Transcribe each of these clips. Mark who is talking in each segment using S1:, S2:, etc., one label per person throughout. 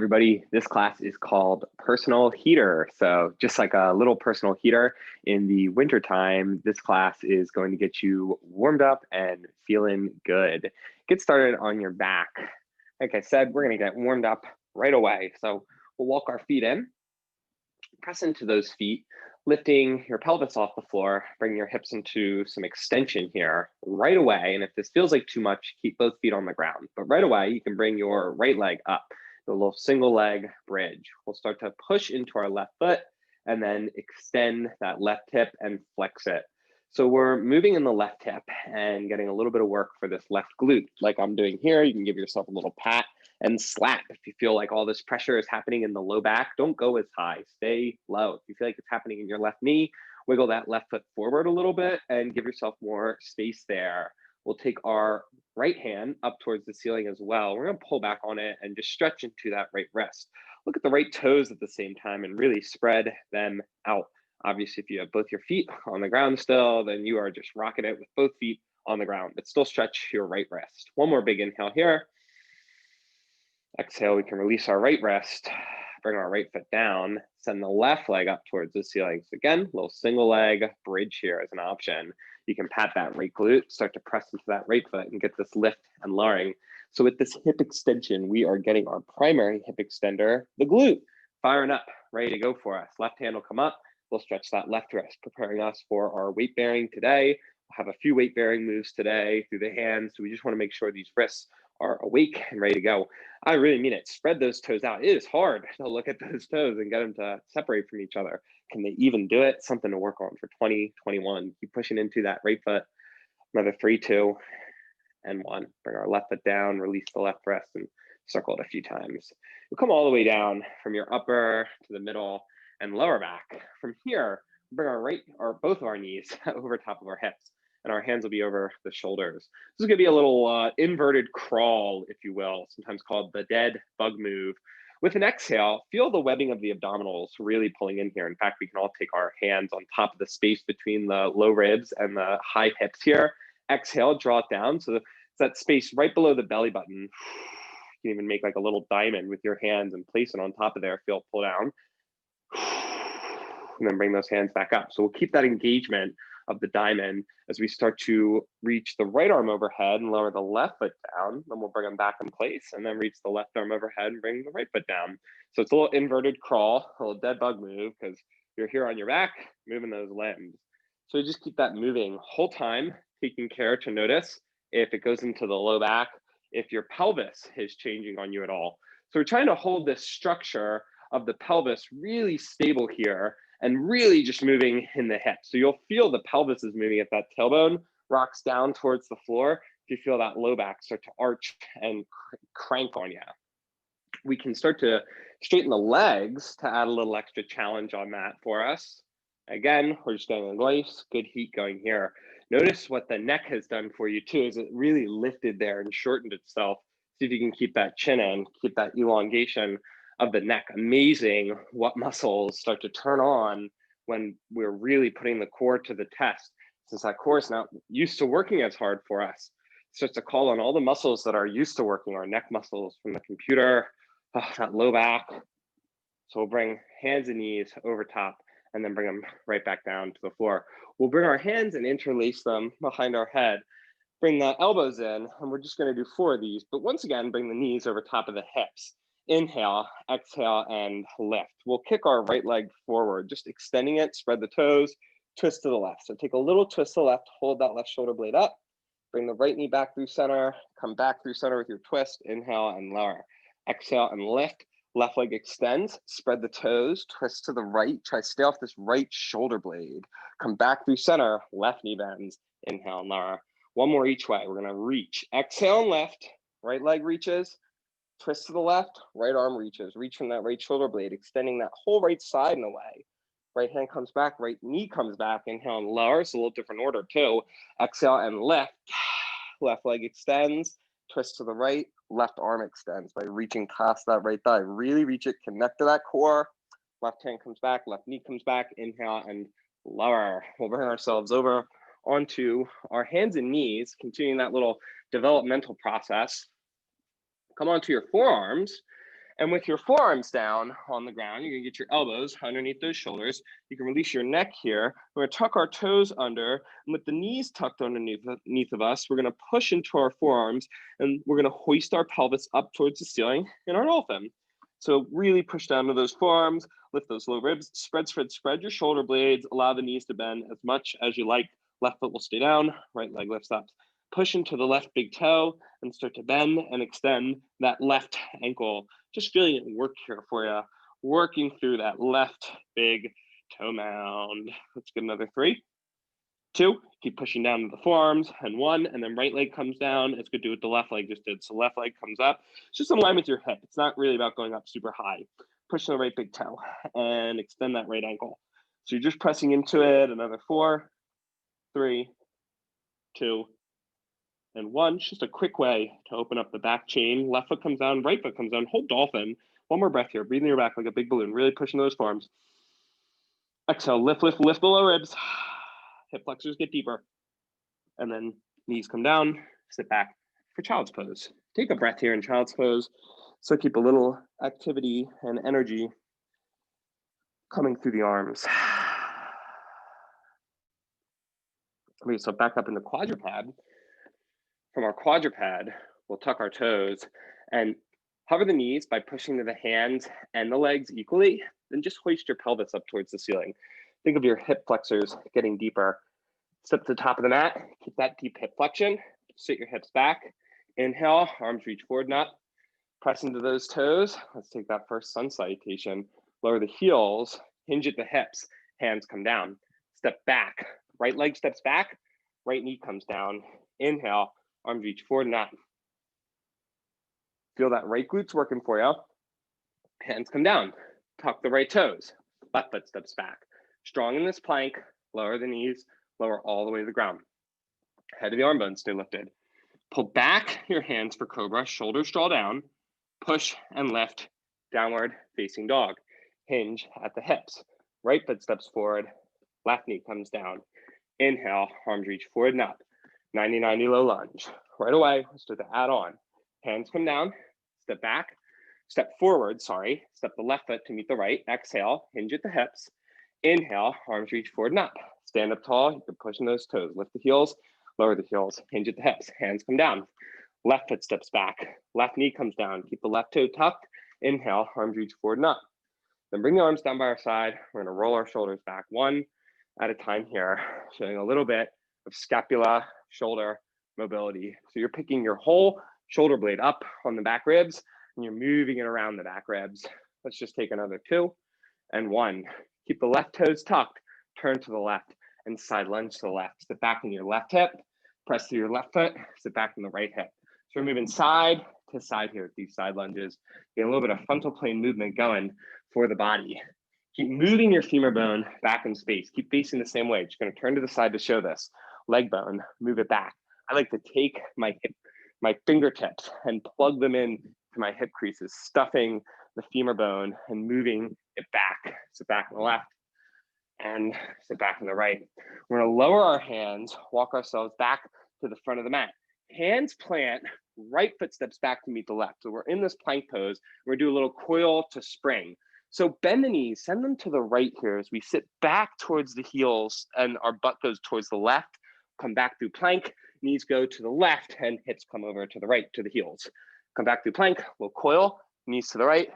S1: Everybody, this class is called Personal Heater. So just like a little personal heater in the wintertime, this class is going to get you warmed up and feeling good. Get started on your back. Like I said, we're going to get warmed up right away. So we'll walk our feet in, press into those feet, lifting your pelvis off the floor, bring your hips into some extension here right away. And if this feels like too much, keep both feet on the ground. But right away, you can bring your right leg up. A little single leg bridge. We'll start to push into our left foot and then extend that left hip and flex it. So we're moving in the left hip and getting a little bit of work for this left glute. Like I'm doing here, you can give yourself a little pat and slap. If you feel like all this pressure is happening in the low back, don't go as high, stay low. If you feel like it's happening in your left knee, wiggle that left foot forward a little bit and give yourself more space there. We'll take our right hand up towards the ceiling as well. We're going to pull back on it and just stretch into that right wrist. Look at the right toes at the same time and really spread them out. Obviously, if you have both your feet on the ground still, then you are just rocking it with both feet on the ground, but still stretch your right wrist. One more big inhale here. Exhale, we can release our right wrist, bring our right foot down, send the left leg up towards the ceiling. So again, a little single leg bridge here as an option. You can pat that right glute, start to press into that right foot and get this lift and lowering. So with this hip extension, we are getting our primary hip extender, the glute, firing up, ready to go for us. Left hand will come up. We'll stretch that left wrist, preparing us for our weight bearing today. We'll have a few weight bearing moves today through the hands. So we just want to make sure these wrists are awake and ready to go. I really mean it. Spread those toes out. It is hard to look at those toes and get them to separate from each other. Can they even do it? Something to work on for 2021. Keep pushing into that right foot. Another 3, 2, and 1. Bring our left foot down, release the left wrist, and circle it a few times. We'll come all the way down from your upper to the middle and lower back. From here, bring our right or both of our knees over top of our hips, and our hands will be over the shoulders. This is going to be a little inverted crawl, if you will, sometimes called the dead bug move. With an exhale, feel the webbing of the abdominals really pulling in here. In fact, we can all take our hands on top of the space between the low ribs and the high hips here. Exhale, draw it down. So it's that space right below the belly button. You can even make like a little diamond with your hands and place it on top of there. Feel it pull down. And then bring those hands back up. So we'll keep that engagement of the diamond as we start to reach the right arm overhead and lower the left foot down. Then we'll bring them back in place and then reach the left arm overhead and bring the right foot down. So it's a little inverted crawl, a little dead bug move because you're here on your back, moving those limbs. So just keep that moving whole time, taking care to notice if it goes into the low back, if your pelvis is changing on you at all. So we're trying to hold this structure of the pelvis really stable here and really just moving in the hips. So you'll feel the pelvis is moving at that tailbone, rocks down towards the floor. If you feel that low back start to arch and crank on you. We can start to straighten the legs to add a little extra challenge on that for us. Again, we're just getting a nice, good heat going here. Notice what the neck has done for you too, is it really lifted there and shortened itself. See if you can keep that chin in, keep that elongation of the neck. Amazing what muscles start to turn on when we're really putting the core to the test. Since that core is not used to working as hard for us, it starts to call on all the muscles that are used to working, our neck muscles from the computer, that low back. So we'll bring hands and knees over top and then bring them right back down to the floor. We'll bring our hands and interlace them behind our head. Bring the elbows in, and we're just going to do 4 of these. But once again, bring the knees over top of the hips. Inhale, exhale, and lift. We'll kick our right leg forward, just extending it, spread the toes, twist to the left. So take a little twist to the left, hold that left shoulder blade up, bring the right knee back through center, come back through center with your twist, inhale and lower. Exhale and lift, left leg extends, spread the toes, twist to the right, try to stay off this right shoulder blade. Come back through center, left knee bends, inhale and lower. One more each way, we're gonna reach, exhale and lift, right leg reaches, twist to the left, right arm reaches, reach from that right shoulder blade, extending that whole right side and away. Right hand comes back, right knee comes back, inhale and lower. It's a little different order too. Exhale and lift, left leg extends, twist to the right, left arm extends by reaching past that right thigh. Really reach it, connect to that core. Left hand comes back, left knee comes back, inhale and lower. We'll bring ourselves over onto our hands and knees, continuing that little developmental process. Come onto your forearms And with your forearms down on the ground, you're gonna get your elbows underneath those shoulders. You can release your neck here. We're gonna tuck our toes under, and with the knees tucked underneath of us, we're gonna push into our forearms, and we're gonna hoist our pelvis up towards the ceiling in our dolphin. So really push down to those forearms, lift those low ribs, spread your shoulder blades, allow the knees to bend as much as you like. Left foot will stay down, right leg lifts up. Push into the left big toe and start to bend and extend that left ankle. Just feeling it work here for you. Working through that left big toe mound. Let's get another 3, 2, keep pushing down to the forearms, and 1, and then right leg comes down. It's good to do what the left leg just did. So left leg comes up. It's just in line with your hip. It's not really about going up super high. Push the right big toe and extend that right ankle. So you're just pressing into it. Another 4, 3, 2, and 1. It's just a quick way to open up the back chain. Left foot comes down, right foot comes down. Hold dolphin. One more breath here. Breathe in your back like a big balloon. Really pushing those forearms. Exhale, lift the low ribs. Hip flexors get deeper. And then knees come down, sit back for child's pose. Take a breath here in child's pose. So keep a little activity and energy coming through the arms. Okay, so back up in the quadruped. From our quadruped, we'll tuck our toes and hover the knees by pushing to the hands and the legs equally. Then just hoist your pelvis up towards the ceiling. Think of your hip flexors getting deeper. Step to the top of the mat, keep that deep hip flexion. Sit your hips back. Inhale, arms reach forward and up. Press into those toes. Let's take that first sun salutation. Lower the heels, hinge at the hips, hands come down. Step back, right leg steps back, right knee comes down. Inhale, arms reach forward and up. Feel that right glutes working for you. Hands come down, tuck the right toes. Left foot steps back. Strong in this plank, lower the knees, lower all the way to the ground. Head of the arm bones stay lifted. Pull back your hands for cobra, shoulders draw down, push and lift, downward facing dog. Hinge at the hips. Right foot steps forward, left knee comes down. Inhale, arms reach forward and up. 90-90 low lunge. Right away, let's start to add on. Hands come down, step back, step forward, step the left foot to meet the right. Exhale, hinge at the hips. Inhale, arms reach forward and up. Stand up tall, you can push in those toes. Lift the heels, lower the heels, hinge at the hips. Hands come down. Left foot steps back, left knee comes down. Keep the left toe tucked. Inhale, arms reach forward and up. Then bring the arms down by our side. We're gonna roll our shoulders back one at a time here, showing a little bit of scapula, shoulder mobility. So you're picking your whole shoulder blade up on the back ribs and you're moving it around the back ribs. Let's just take another 2 and 1. Keep the left toes tucked, turn to the left and side lunge to the left. Step back in your left hip, press through your left foot, sit back in the right hip. So we're moving side to side here with these side lunges. Get a little bit of frontal plane movement going for the body. Keep moving your femur bone back in space. Keep facing the same way. Just gonna turn to the side to show this. Leg bone, move it back. I like to take my fingertips and plug them in to my hip creases, stuffing the femur bone and moving it back. Sit back on the left and sit back on the right. We're gonna lower our hands, walk ourselves back to the front of the mat. Hands plant, right foot steps back to meet the left. So we're in this plank pose. We're gonna do a little coil to spring. So bend the knees, send them to the right here as we sit back towards the heels and our butt goes towards the left. Come back through plank, knees go to the left and hips come over to the right, to the heels. Come back through plank, little coil, knees to the right,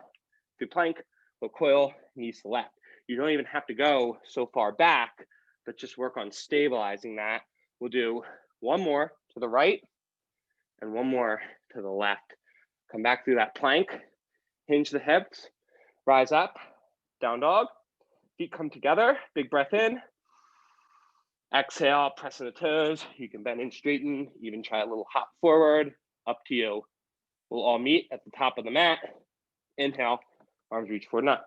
S1: through plank, little coil, knees to the left. You don't even have to go so far back, but just work on stabilizing that. We'll do one more to the right and one more to the left. Come back through that plank, hinge the hips, rise up, down dog, feet come together, big breath in. Exhale, pressing the toes. You can bend and straighten, even try a little hop forward, up to you. We'll all meet at the top of the mat. Inhale, arms reach forward and up.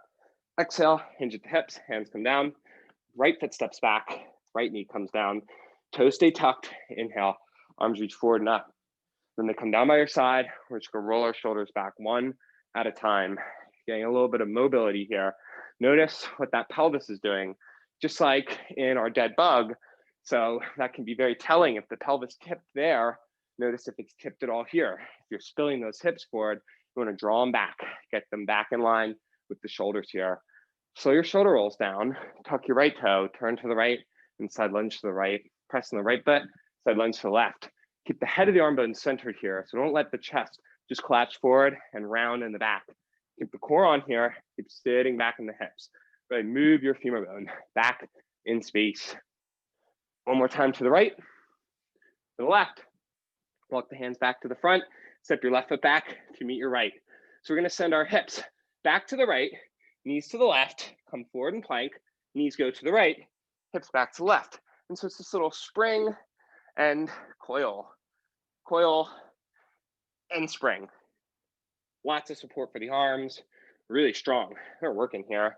S1: Exhale, hinge at the hips, hands come down. Right foot steps back, right knee comes down. Toes stay tucked. Inhale, arms reach forward and up. Then they come down by your side. We're just gonna roll our shoulders back one at a time. Getting a little bit of mobility here. Notice what that pelvis is doing, just like in our dead bug. So that can be very telling. If the pelvis tipped there, notice if it's tipped at all here. If you're spilling those hips forward, You want to draw them back, get them back in line with the shoulders here. Slow your shoulder rolls down, tuck your right toe, turn to the right, and side lunge to the right, press on the right foot, side lunge to the left. Keep the head of the arm bone centered here, so don't let the chest just collapse forward and round in the back. Keep the core on here, keep sitting back in the hips. Really move your femur bone back in space. One more time to the right, to the left. Walk the hands back to the front, step your left foot back to meet your right. So we're gonna send our hips back to the right, knees to the left, come forward and plank, knees go to the right, hips back to the left. And so it's this little spring and coil and spring. Lots of support for the arms, really strong. They're working here,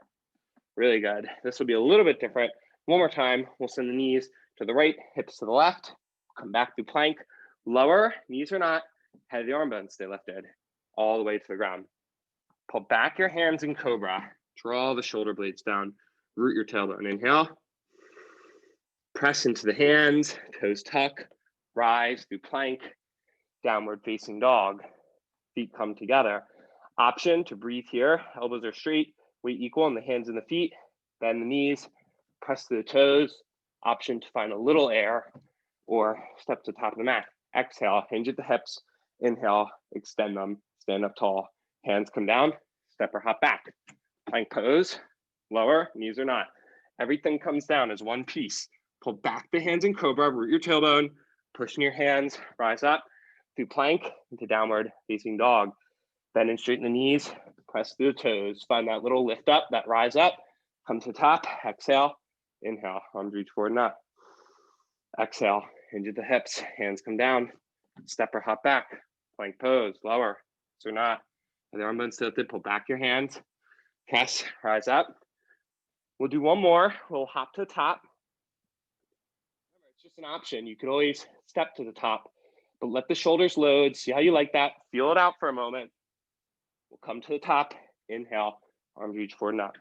S1: really good. This will be a little bit different. One more time, we'll send the knees to the right, hips to the left, come back through plank, lower, knees or not, head of the arm bone stay lifted all the way to the ground. Pull back your hands in cobra, draw the shoulder blades down, root your tailbone, inhale. Press into the hands, toes tuck, rise through plank, downward facing dog, feet come together. Option to breathe here, elbows are straight, weight equal in the hands and the feet, bend the knees, press to the toes. Option to find a little air or step to the top of the mat. Exhale, hinge at the hips, inhale, extend them, stand up tall, hands come down, step or hop back. Plank pose, lower, knees or not. Everything comes down as one piece. Pull back the hands in cobra, root your tailbone, push in your hands, rise up through plank into downward facing dog. Bend and straighten the knees, press through the toes. Find that little lift up, that rise up, come to the top, exhale, inhale, arms reach forward and up. Exhale, hinge at the hips, hands come down, step or hop back, plank pose, lower, so not. The arm bones tilted, pull back your hands, press, rise up. We'll do one more, we'll hop to the top. Remember, it's just an option. You could always step to the top, but let the shoulders load, see how you like that, feel it out for a moment. We'll come to the top, inhale, arms reach forward and up.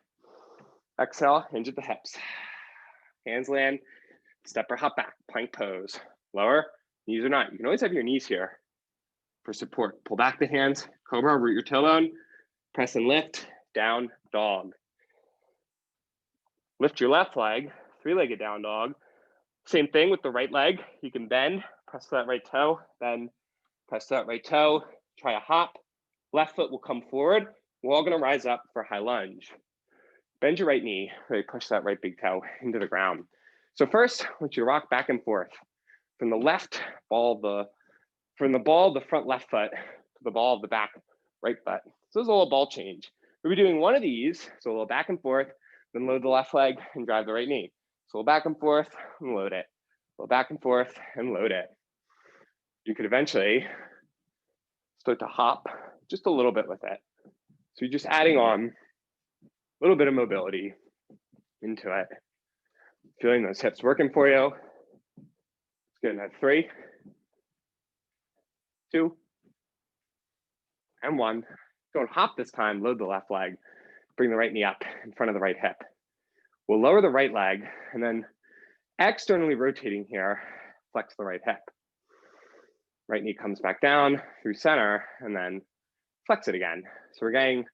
S1: Exhale, hinge at the hips. Hands land, step or hop back, plank pose. Lower, knees or not. You can always have your knees here for support. Pull back the hands, cobra, root your tailbone, press and lift, down dog. Lift your left leg, three-legged down dog. Same thing with the right leg. You can bend, press that right toe, bend, press that right toe, try a hop. Left foot will come forward. We're all gonna rise up for high lunge. Bend your right knee, really push that right big toe into the ground. So first, I want you to rock back and forth from the left ball from the ball of the front left foot to the ball of the back right foot. So this is a little ball change. We'll be doing one of these, so a little back and forth, then load the left leg and drive the right knee. So a little back and forth and load it. A little back and forth and load it. You could eventually start to hop just a little bit with it. So you're just adding on a little bit of mobility into it. Feeling those hips working for you. Let's get in at 3, 2, and 1. Don't hop this time, load the left leg. Bring the right knee up in front of the right hip. We'll lower the right leg and then externally rotating here, flex the right hip. Right knee comes back down through center and then flex it again. So we're getting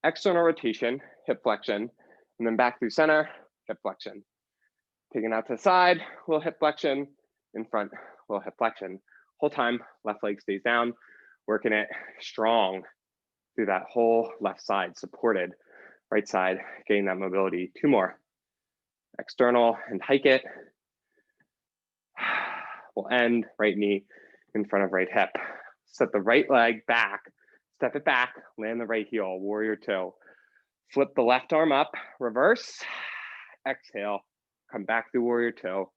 S1: external rotation, hip flexion, and then back through center, hip flexion. Taking out to the side, little hip flexion, in front, little hip flexion. Whole time, left leg stays down, working it strong through that whole left side, supported. Right side, getting that mobility. 2 more. External and hike it. We'll end right knee in front of right hip. Set the right leg back, step it back, land the right heel, warrior two. Flip the left arm up, reverse, exhale, come back through warrior two.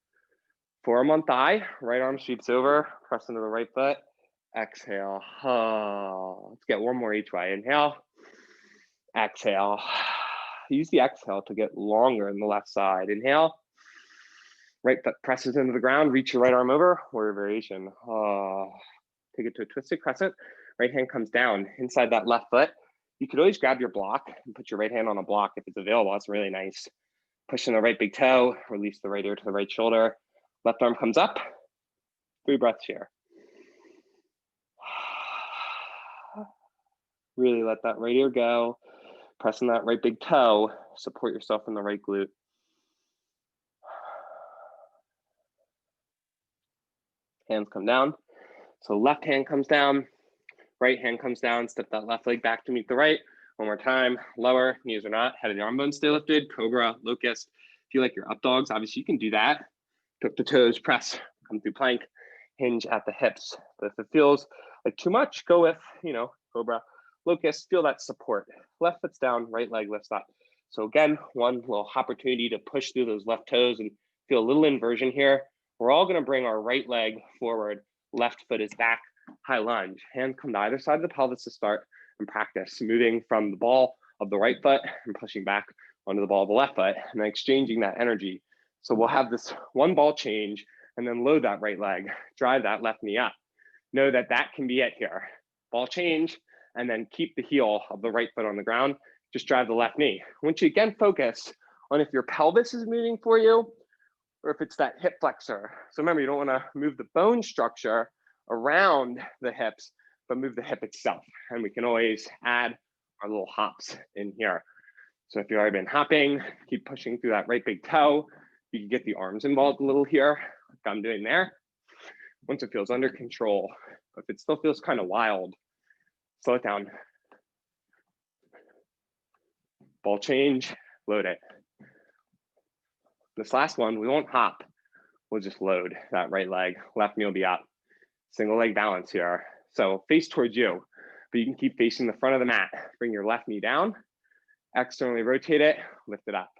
S1: Forearm on thigh, right arm sweeps over, press into the right foot, exhale. Oh, let's get one more each way. Inhale, exhale. Use the exhale to get longer in the left side. Inhale, right foot presses into the ground, reach your right arm over, warrior variation. Oh, take it to a twisted crescent. Right hand comes down inside that left foot. You could always grab your block and put your right hand on a block if it's available. It's really nice. Push in the right big toe, release the right ear to the right shoulder. Left arm comes up. 3 breaths here. Really let that right ear go. Pressing that right big toe. Support yourself in the right glute. Hands come down. So left hand comes down, right hand comes down, step that left leg back to meet the right. One more time, lower, knees are not, head of the arm bones stay lifted, cobra, locust. If you like your up dogs, obviously you can do that. Tuck the toes, press, come through plank, hinge at the hips. But if it feels like too much, go with, cobra, locust, feel that support. Left foot's down, right leg lifts up. So again, one little opportunity to push through those left toes and feel a little inversion here. We're all gonna bring our right leg forward, left foot is back, high lunge. Hands come to either side of the pelvis to start and practice moving from the ball of the right foot and pushing back onto the ball of the left foot and then exchanging that energy. So we'll have this one ball change and then load that right leg, drive that left knee up. Know that that can be it here. Ball change and then keep the heel of the right foot on the ground. Just drive the left knee. I want you to again focus on if your pelvis is moving for you or if it's that hip flexor. So remember, you don't want to move the bone structure around the hips, but move the hip itself. And we can always add our little hops in here. So if you've already been hopping, keep pushing through that right big toe. You can get the arms involved a little here, like I'm doing there. Once it feels under control, if it still feels kind of wild, slow it down. Ball change, load it. This last one, we won't hop. We'll just load that right leg. Left knee will be up. Single leg balance here. So face towards you, but you can keep facing the front of the mat. Bring your left knee down, externally rotate it, lift it up.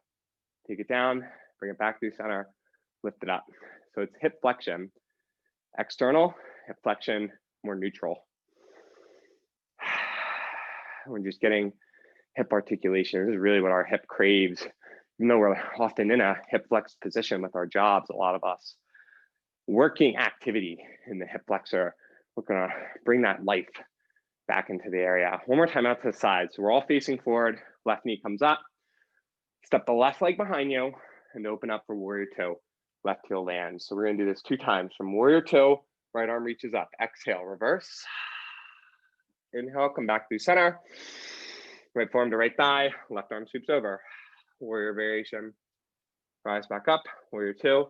S1: Take it down, bring it back through center, lift it up. So it's hip flexion, external, hip flexion, more neutral. We're just getting hip articulation. This is really what our hip craves. Even though we're often in a hip flex position with our jobs, a lot of us, working activity in the hip flexor, we're gonna bring that life back into the area. One more time out to the side. So we're all facing forward, left knee comes up, step the left leg behind you and open up for warrior two, left heel lands. So we're gonna do this 2 times from warrior two, right arm reaches up, exhale, reverse. Inhale, come back through center. Right forearm to right thigh, left arm sweeps over. Warrior variation, rise back up, warrior two,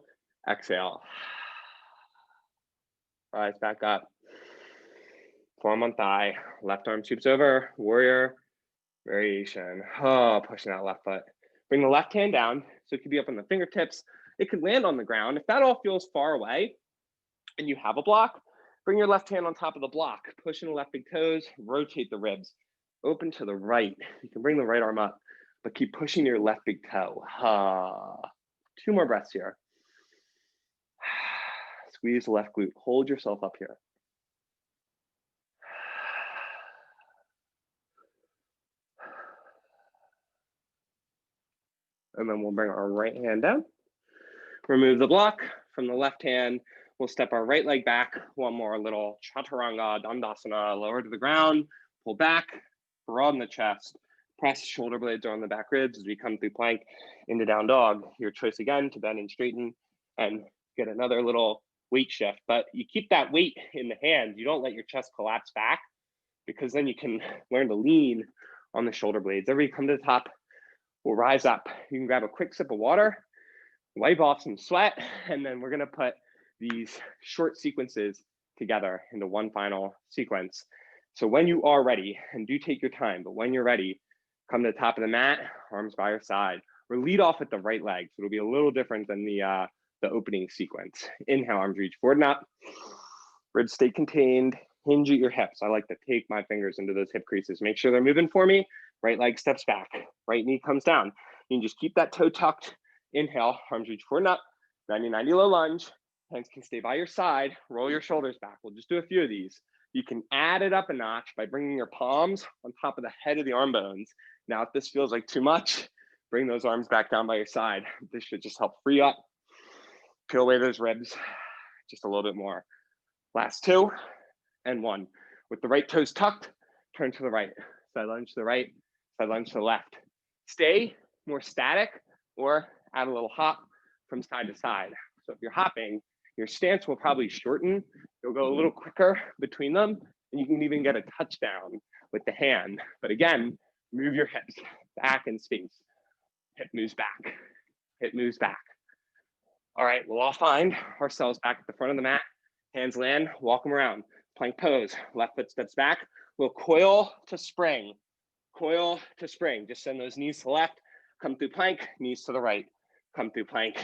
S1: exhale. Rise back up, forearm on thigh, left arm sweeps over, warrior variation. Oh, pushing that left foot. Bring the left hand down, so it could be up on the fingertips. It could land on the ground. If that all feels far away and you have a block, bring your left hand on top of the block, push in the left big toes, rotate the ribs, open to the right. You can bring the right arm up, but keep pushing your left big toe. 2 more breaths here. Squeeze the left glute, hold yourself up here. And then we'll bring our right hand down. Remove the block from the left hand. We'll step our right leg back. One more little chaturanga, dandasana, lower to the ground, pull back, broaden the chest, press shoulder blades on the back ribs as we come through plank into down dog. Your choice again to bend and straighten and get another little weight shift, but you keep that weight in the hands. You don't let your chest collapse back because then you can learn to lean on the shoulder blades. Everybody come to the top, we'll rise up. You can grab a quick sip of water, wipe off some sweat, and then we're gonna put these short sequences together into one final sequence. So when you are ready, and do take your time, but when you're ready, come to the top of the mat, arms by your side, or lead off with the right leg. So it'll be a little different than the opening sequence. Inhale, arms reach forward and up. Ribs stay contained, hinge at your hips. I like to take my fingers into those hip creases. Make sure they're moving for me. Right leg steps back, right knee comes down. You can just keep that toe tucked. Inhale, arms reach forward and up. 90-90 low lunge. Hands can stay by your side. Roll your shoulders back. We'll just do a few of these. You can add it up a notch by bringing your palms on top of the head of the arm bones. Now, if this feels like too much, bring those arms back down by your side. This should just help free up, peel away those ribs just a little bit more. Last 2 and 1. With the right toes tucked, turn to the right. Side lunge to the right, side lunge to the left. Stay more static or add a little hop from side to side. So if you're hopping, your stance will probably shorten. You'll go a little quicker between them, and you can even get a touchdown with the hand. But again, move your hips back in space. Hip moves back, hip moves back. All right, we'll all find ourselves back at the front of the mat. Hands land, walk them around. Plank pose, left foot steps back. We'll coil to spring, coil to spring. Just send those knees to the left, come through plank, knees to the right, come through plank,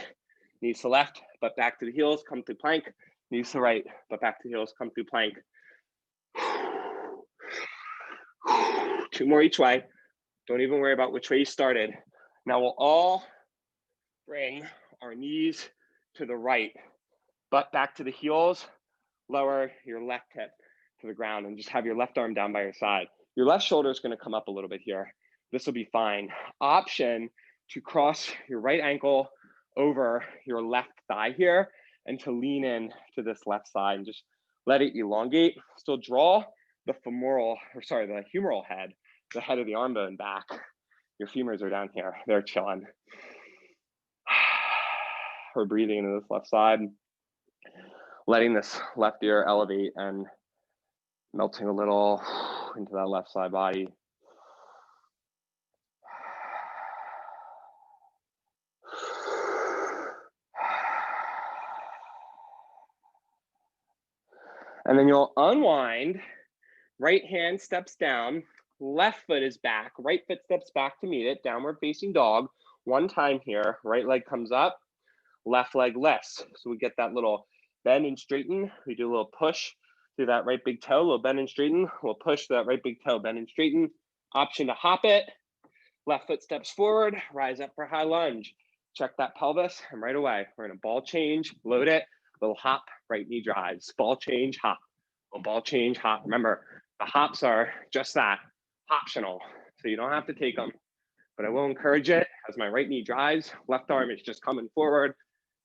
S1: knees to the left, but back to the heels, come through plank, knees to the right, but back to the heels, come through plank. 2 more each way. Don't even worry about which way you started. Now we'll all bring our knees to the right, butt back to the heels, lower your left hip to the ground, and just have your left arm down by your side. Your left shoulder is going to come up a little bit here. This will be fine. Option to cross your right ankle over your left thigh here and to lean in to this left side and just let it elongate. Still draw the the humeral head, the head of the arm bone back. Your femurs are down here. They're chilling. We're breathing into this left side, letting this left ear elevate and melting a little into that left side body. And then you'll unwind, right hand steps down, left foot is back, right foot steps back to meet it, downward facing dog. One time here, right leg comes up, left leg lifts. So we get that little bend and straighten. We do a little push through that right big toe, a little bend and straighten. We'll push through that right big toe, bend and straighten. Option to hop it. Left foot steps forward, rise up for high lunge. Check that pelvis, and right away, we're in a ball change, load it, little hop, right knee drives, ball change, hop, little ball change, hop. Remember, the hops are just that, optional, so you don't have to take them, but I will encourage it as my right knee drives, left arm is just coming forward,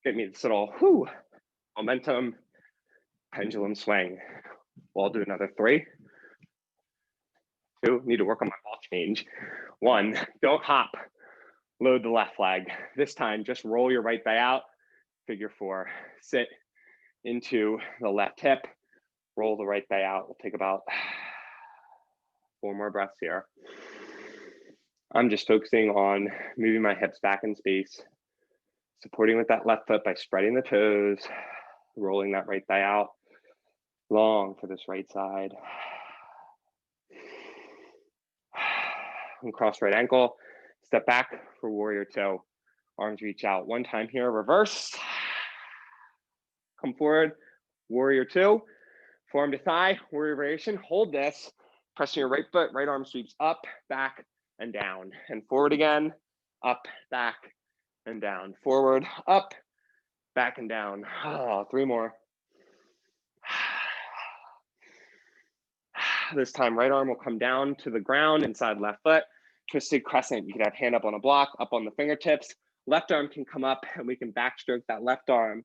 S1: get me this little momentum, pendulum swing. We'll do another 3, 2, need to work on my ball change. 1, don't hop, load the left leg. This time, just roll your right thigh out, figure 4, sit into the left hip, roll the right thigh out. We'll take about 4 more breaths here. I'm just focusing on moving my hips back in space, supporting with that left foot by spreading the toes, rolling that right thigh out, long for this right side. And cross right ankle, step back for warrior two. Arms reach out. One time here, reverse. Come forward, warrior two. Forearm to thigh, warrior variation. Hold this, pressing your right foot, right arm sweeps up, back, and down. And forward again, up, back, and down. Forward, up, back, and down. 3 more. This time, right arm will come down to the ground inside left foot. Twisted crescent. You can have hand up on a block, up on the fingertips. Left arm can come up and we can backstroke that left arm.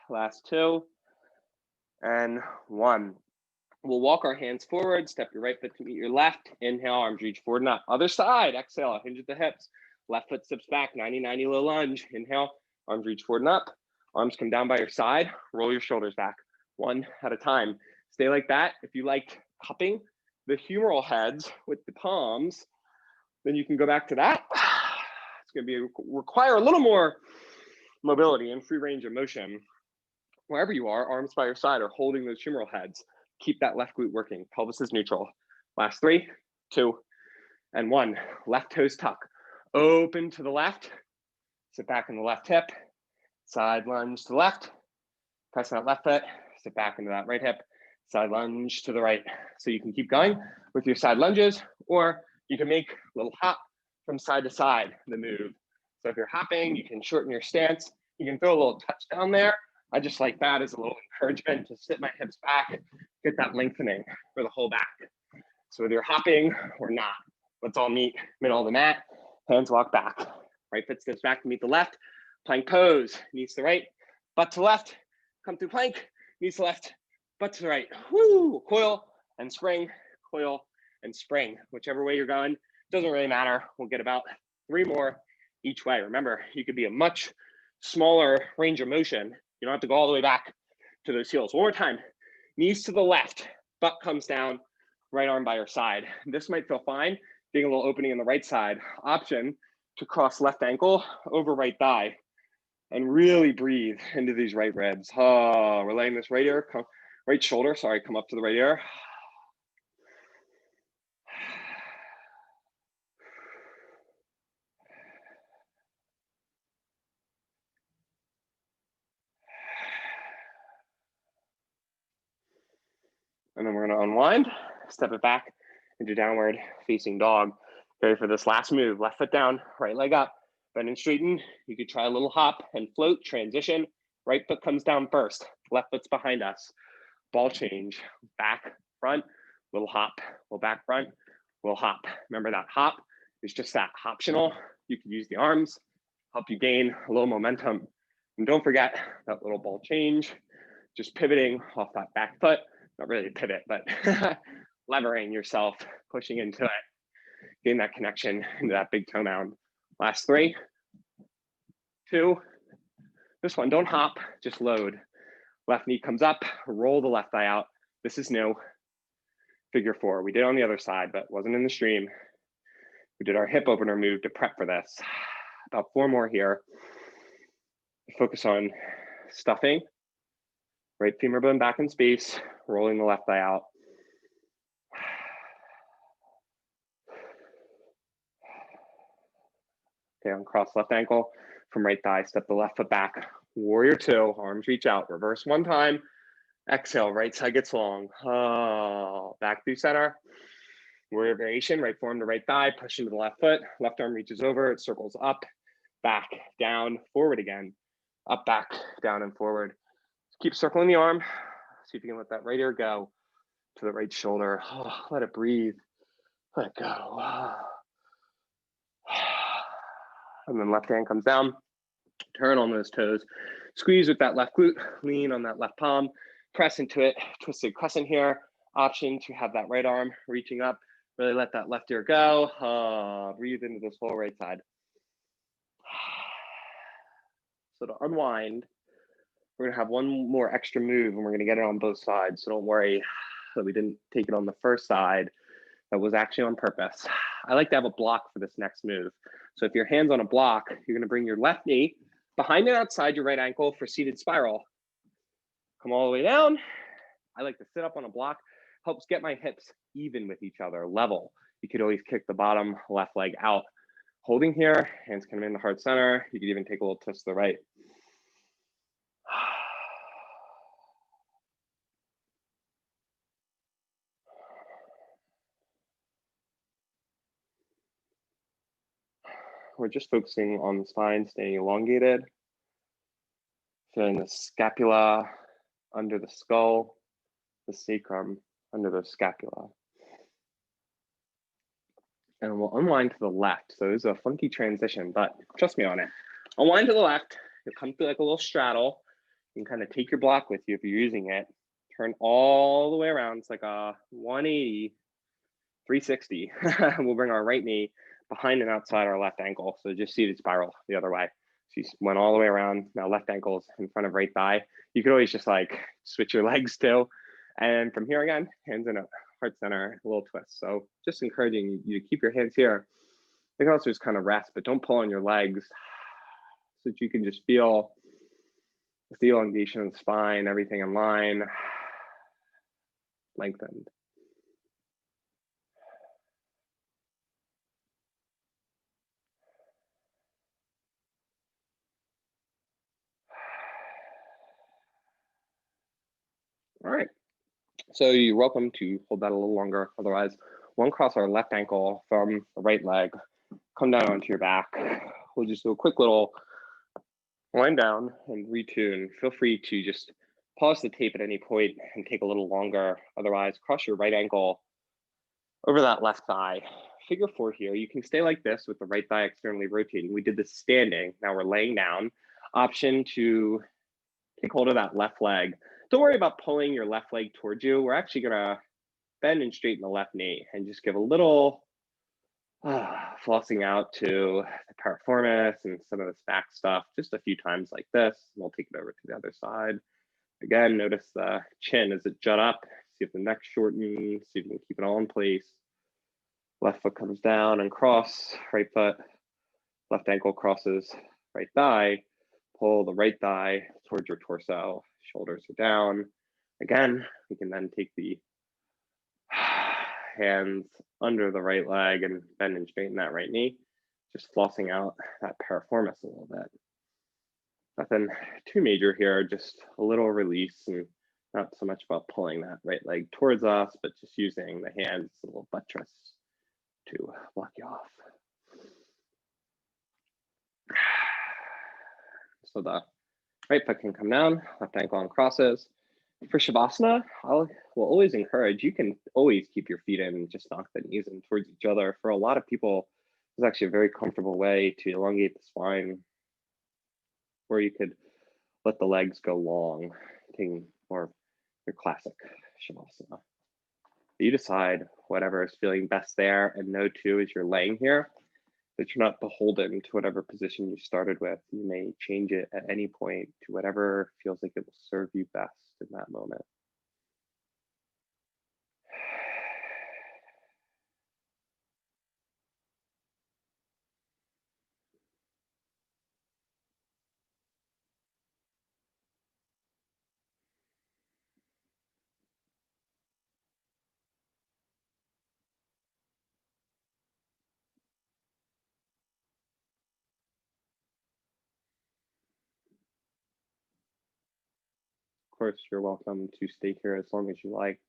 S1: Last 2 and 1. We'll walk our hands forward, step your right foot to meet your left. Inhale, arms reach forward and up. Other side, exhale, hinge at the hips. Left foot steps back, 90-90 low lunge. Inhale, arms reach forward and up. Arms come down by your side, roll your shoulders back, 1 at a time. Stay like that. If you like cupping the humeral heads with the palms, then you can go back to that. It's gonna require a little more mobility and free range of motion. Wherever you are, arms by your side are holding those humeral heads. Keep that left glute working, pelvis is neutral. Last 3, 2, and 1. Left toes tuck, open to the left, sit back in the left hip, side lunge to the left, press that left foot, sit back into that right hip, side lunge to the right. So you can keep going with your side lunges, or you can make a little hop from side to side, the move. So if you're hopping, you can shorten your stance. You can throw a little touch down there. I just like that as a little encouragement to sit my hips back, get that lengthening for the whole back. So whether you're hopping or not, let's all meet middle of the mat, hands walk back. Right foot steps back to meet the left, plank pose, knees to the right, butt to left, come through plank, knees to left, butt to the right. Woo! Coil and spring, coil and spring. Whichever way you're going, doesn't really matter. We'll get about 3 more each way. Remember, you could be a much smaller range of motion. You don't have to go all the way back to those heels. One more time, knees to the left, butt comes down, right arm by your side. This might feel fine, being a little opening in the right side. Option to cross left ankle over right thigh and really breathe into these right ribs. Oh, we're letting this right ear, right shoulder, sorry, come up to the right ear. And then we're gonna unwind, step it back into downward facing dog. Ready for this last move, left foot down, right leg up, bend and straighten. You could try a little hop and float, transition. Right foot comes down first, left foot's behind us. Ball change, back, front, little hop, little back, front, little hop. Remember that hop is just that optional. You can use the arms, help you gain a little momentum. And don't forget that little ball change, just pivoting off that back foot, not really a pivot, but levering yourself, pushing into it, getting that connection into that big toe mound. Last 3, 2, this one, don't hop, just load. Left knee comes up, roll the left thigh out. This is new. Figure 4. We did on the other side, but wasn't in the stream. We did our hip opener move to prep for this. About 4 more here. Focus on stuffing. Right femur bone back in space, rolling the left thigh out. Okay, uncross left ankle from right thigh, step the left foot back. Warrior 2, arms reach out, reverse 1 time. Exhale, right side gets long. Oh, back through center. Warrior variation, right forearm to right thigh, push into the left foot. Left arm reaches over, it circles up, back, down, forward again. Up, back, down, and forward. Keep circling the arm. See if you can let that right ear go to the right shoulder. Oh, let it breathe. Let it go. And then left hand comes down. Turn on those toes. Squeeze with that left glute. Lean on that left palm. Press into it. Twisted crescent here. Option to have that right arm reaching up. Really let that left ear go. Breathe into this whole right side. So to unwind, we're gonna have one more extra move and we're gonna get it on both sides. So don't worry that we didn't take it on the first side. That was actually on purpose. I like to have a block for this next move. So if your hand's on a block, you're gonna bring your left knee behind and outside your right ankle for seated spiral. Come all the way down. I like to sit up on a block. Helps get my hips even with each other, level. You could always kick the bottom left leg out. Holding here, hands coming in the heart center. You could even take a little twist to the right. We're just focusing on the spine, staying elongated. Feeling the scapula under the skull, the sacrum under the scapula. And we'll unwind to the left. So this is a funky transition, but trust me on it. Unwind to the left. You'll come through like a little straddle. You can kind of take your block with you if you're using it. Turn all the way around. It's like a 180, 360. We'll bring our right knee behind and outside our left ankle. So just seated spiral the other way. So you went all the way around. Now left ankle's in front of right thigh. You could always just like switch your legs too. And from here again, hands in a heart center, a little twist. So just encouraging you to keep your hands here. You can also just kind of rest, but don't pull on your legs so that you can just feel the elongation of the spine, everything in line, lengthened. All right, so you're welcome to hold that a little longer. Otherwise, we'll cross our left ankle from the right leg, come down onto your back. We'll just do a quick little wind down and retune. Feel free to just pause the tape at any point and take a little longer. Otherwise, cross your right ankle over that left thigh. Figure 4 here. You can stay like this with the right thigh externally rotating. We did this standing. Now we're laying down. Option to take hold of that left leg. Don't worry about pulling your left leg towards you. We're actually gonna bend and straighten the left knee and just give a little Flossing out to the piriformis and some of this back stuff just a few times like this. And we'll take it over to the other side. Again, notice the chin as it jut up. See if the neck shortens, see if you can keep it all in place. Left foot comes down and cross, right foot, left ankle crosses, right thigh. Pull the right thigh towards your torso, shoulders are down. Again, we can then take the hands under the right leg and bend and straighten that right knee, just flossing out that piriformis a little bit. Nothing too major here, just a little release and not so much about pulling that right leg towards us, but just using the hands as a little buttress to block you off. So the right foot can come down, left ankle on crosses. For Shavasana, will always encourage, you can always keep your feet in and just knock the knees in towards each other. For a lot of people, it's actually a very comfortable way to elongate the spine, where you could let the legs go long, taking more of your classic Shavasana. You decide whatever is feeling best there, and know too, as you're laying here, that you're not beholden to whatever position you started with. You may change it at any point to whatever feels like it will serve you best in that moment. Of course, you're welcome to stay here as long as you like.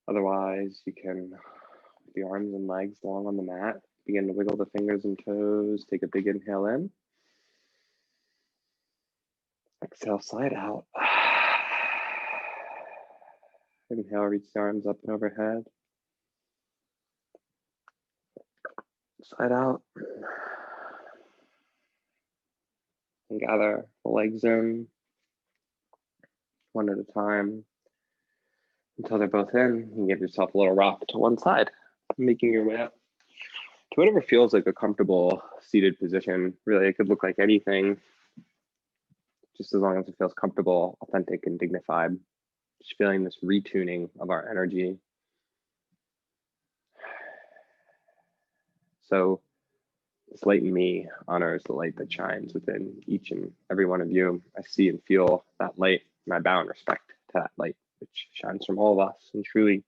S1: Otherwise, you can, with the arms and legs long on the mat, begin to wiggle the fingers and toes. Take a big inhale in. Exhale, slide out. Inhale, reach the arms up and overhead. Slide out. And gather the legs in one at a time until they're both in. You give yourself a little rock to one side, making your way up to whatever feels like a comfortable seated position. Really, it could look like anything, just as long as it feels comfortable, authentic, and dignified. Just feeling this retuning of our energy. So this light in me honors the light that shines within each and every one of you. I see and feel that light, and I bow in respect to that light, which shines from all of us and truly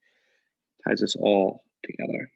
S1: ties us all together.